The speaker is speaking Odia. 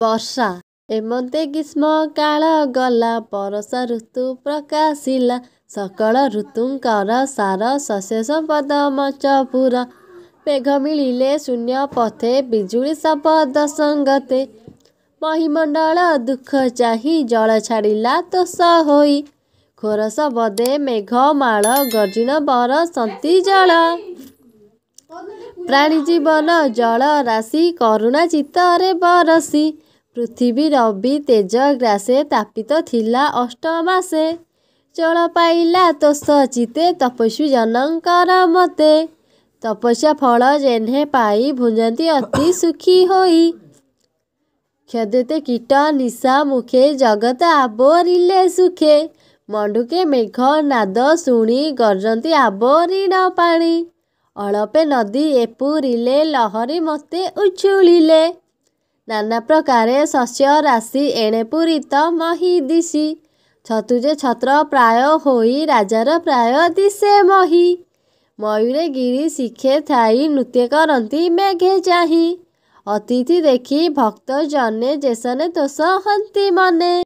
ବର୍ଷା ଏମନ୍ତେ ଗ୍ରୀଷ୍ମ କାଳ ଗଲା, ବରଷା ଋତୁ ପ୍ରକାଶିଲା। ସକଳ ଋତୁଙ୍କର ସାର, ଶସ୍ୟ ସମ୍ପଦ ମଞ୍ଚପୁର। ମେଘ ମିଳିଲେ ଶୂନ୍ୟ ପଥେ, ବିଜୁଳି ଶବଦ ସଙ୍ଗତେ। ମହିମଣ୍ଡଳ ଦୁଃଖ ଚାହିଁ, ଜଳ ଛାଡ଼ିଲା ତୋଷ ହୋଇ। ଘୋର ଶବଦେ ମେଘ ମାଳ, ଗର୍ଜିନ ବରଷନ୍ତି ଜଳ। ପ୍ରାଣୀ ଜୀବନ ଜଳ ରାଶି, କରୁଣା ଚିତ୍ତରେ ବରଷି। ପୃଥିବୀ ରବି ତେଜ ଗ୍ରାସେ, ତାପିତ ଥିଲା ଅଷ୍ଟମାସେ। ଜଳ ପାଇଲା ତୋଷ ଚିତ୍ତେ, ତପସ୍ୱୀ ଜନଙ୍କର ମତେ। ତପସ୍ୟା ଫଳ ଯେହ୍ନେ ପାଇ, ଭୁଞ୍ଜନ୍ତି ଅତି ସୁଖୀ ହୋଇ। କ୍ଷଦେତେ କୀଟ ନିଶା ମୁଖେ, ଜଗତ ଆବୋରିଲେ ସୁଖେ। ମଣ୍ଡୁକେ ମେଘ ନାଦ ଶୁଣି, ଗର୍ଜନ୍ତି ଆବୋରିଣ ପାଣି। ଅଳପେ ନଦୀ ଏପୁରିଲେ, ଲହରୀ ମତେ ଉଛୁଳିଲେ। ନାନା ପ୍ରକାରେ ଶସ୍ୟ ରାଶି, ଏଣେ ପୂରିତ ମହୀଦିଶି। ଛତୁ ଯେ ଛତ୍ର ପ୍ରାୟ ହୋଇ, ରାଜାର ପ୍ରାୟ ଦିଶେ ମହି। ମୟୂରେ ଗିରି ଶିଖେ ଥାଇ, ନୃତ୍ୟ କରନ୍ତି ମେଘେ ଚାହିଁ। ଅତିଥି ଦେଖି ଭକ୍ତ ଜନେ, ଯେସନେ ତୋଷ ହନ୍ତି ମନେ।